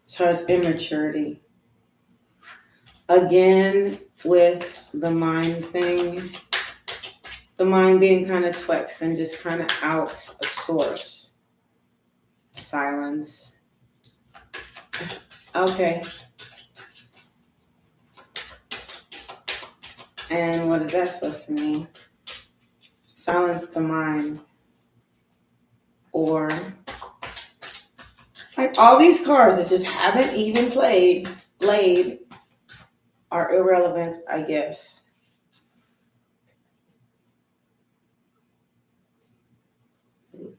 So it's immaturity. Again, with the mind thing, the mind being kind of tweaks and just kind of out of sorts. Silence. Okay. And what is that supposed to mean? Silence the mind. Or like all these cards that just haven't even played are irrelevant, I guess.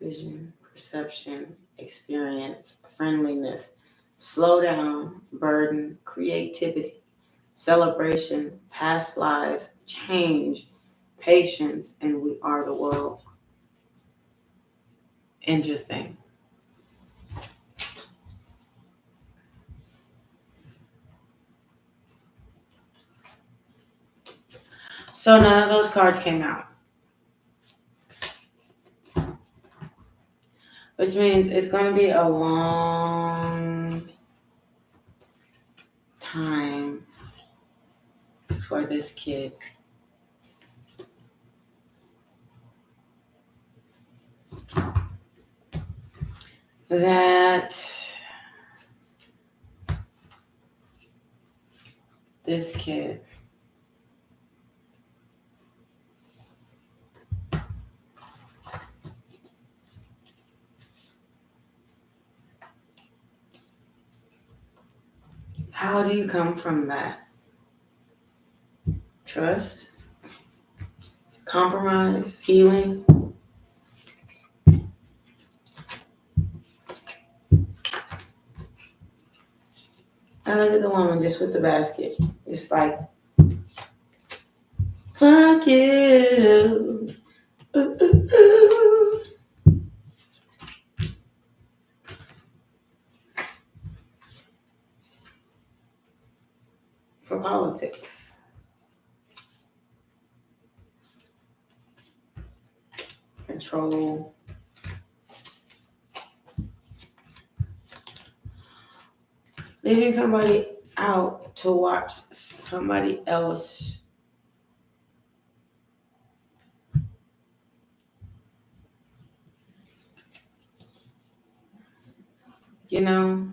Vision, perception, experience, friendliness, slow down, burden, creativity, celebration, past lives, change, patience, and we are the world. Interesting. So none of those cards came out. Which means it's going to be a long time for this kid. That this kid how do you come from that? Trust, compromise, healing. I look at the woman just with the basket. It's like, fuck you. Ooh, ooh, ooh. For politics. Control. Leaving somebody out to watch somebody else. You know,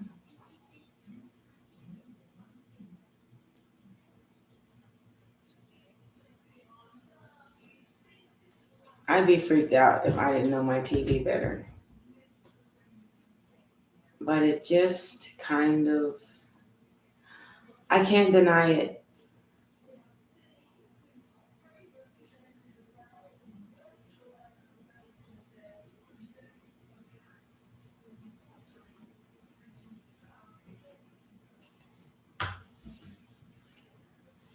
I'd be freaked out if I didn't know my TV better. But it just kind of, I can't deny it.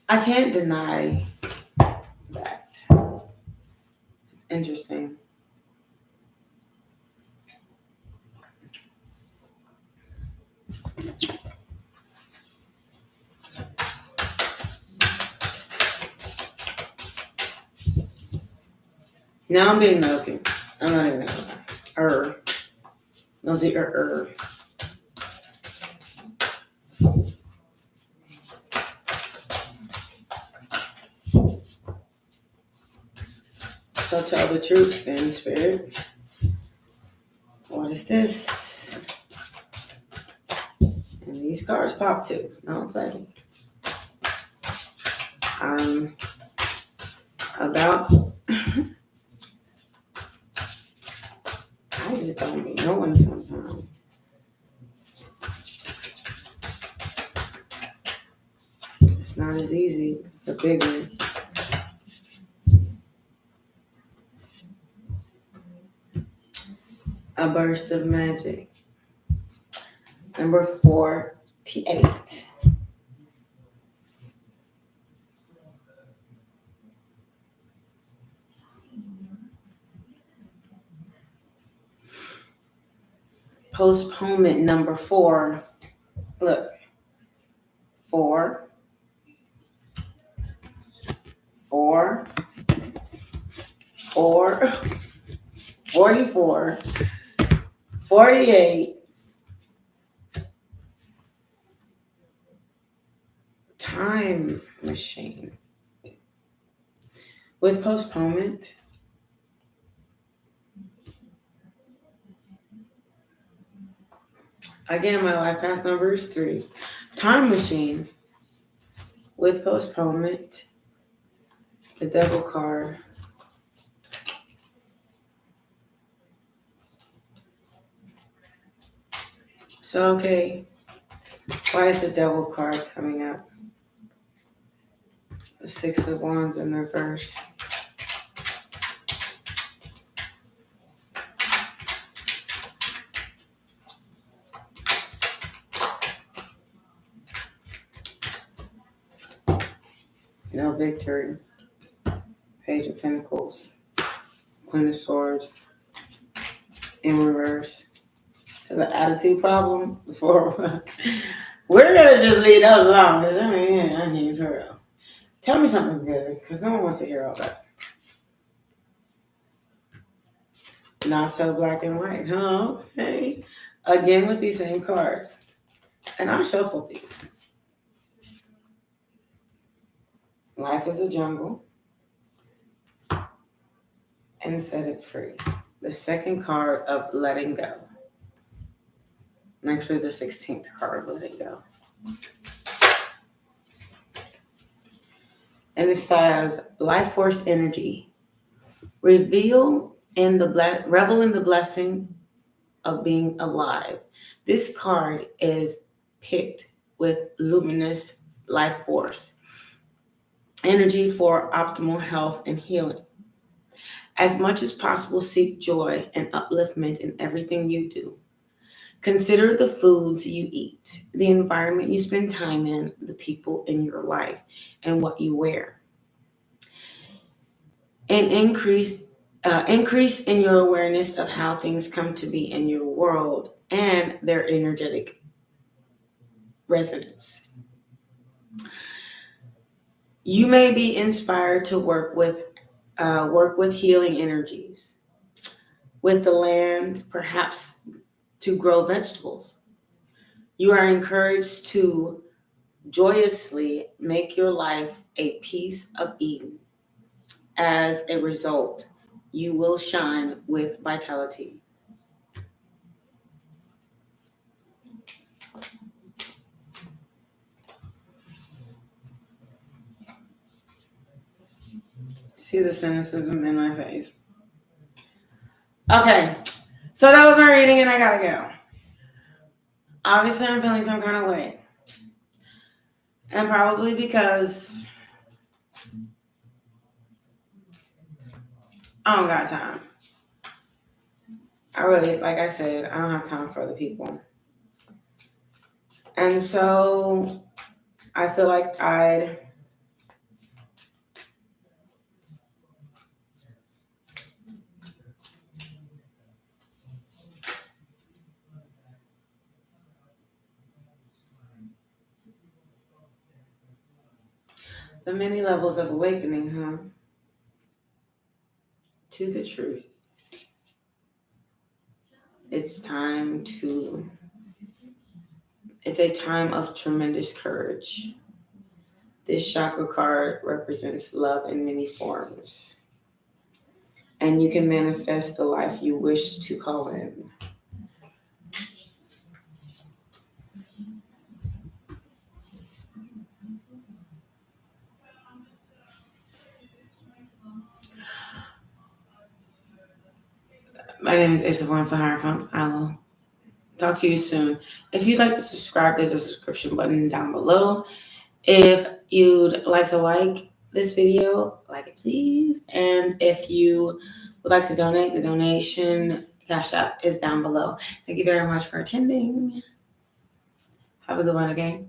I can't deny that. It's interesting. Now I'm being nosy. I'm not even gonna lie. Nosy. So tell the truth then, Spirit. What is this? And these These cards pop too. Don't play. About I just don't be knowing sometimes. It's not as easy. It's the big one. A burst of magic. Number 48. Postponement number 4. Look. 4. 4. 4. 44. 48. Time machine. With postponement, again, my life path number is 3. Time machine. With postponement, the devil card. So, okay, why is the devil card coming up? The 6 of Wands in reverse. No victory. Page of Pentacles. Queen of Swords. In reverse. There's an attitude problem before. We're going to just leave those alone. I mean, for real. Tell me something good, because no one wants to hear all that. Not so black and white, huh? Okay. Again with these same cards. And I'll shuffle these. Life is a jungle. And set it free. The second card of letting go. And actually the 16th card of letting go. And it says, life force energy. Revel in the blessing of being alive. This card is picked with luminous life force. Energy for optimal health and healing. As much as possible, seek joy and upliftment in everything you do. Consider the foods you eat, the environment you spend time in, the people in your life, and what you wear. And increase in your awareness of how things come to be in your world and their energetic resonance. You may be inspired to work with healing energies, with the land, perhaps to grow vegetables. You are encouraged to joyously make your life a piece of Eden. As a result, you will shine with vitality. See the cynicism in my face. Okay, so that was my reading and I gotta go. Obviously, I'm feeling some kind of way. And probably because I don't got time. I really, like I said, I don't have time for other people. And so I feel like the many levels of awakening, huh? To the truth. It's a time of tremendous courage. This chakra card represents love in many forms. And you can manifest the life you wish to call in. My name is Issa Von Sahara. I will talk to you soon. If you'd like to subscribe, there's a subscription button down below. If you'd like to like this video, like it please. And if you would like to donate, the donation cash app is down below. Thank you very much for attending. Have a good one, okay?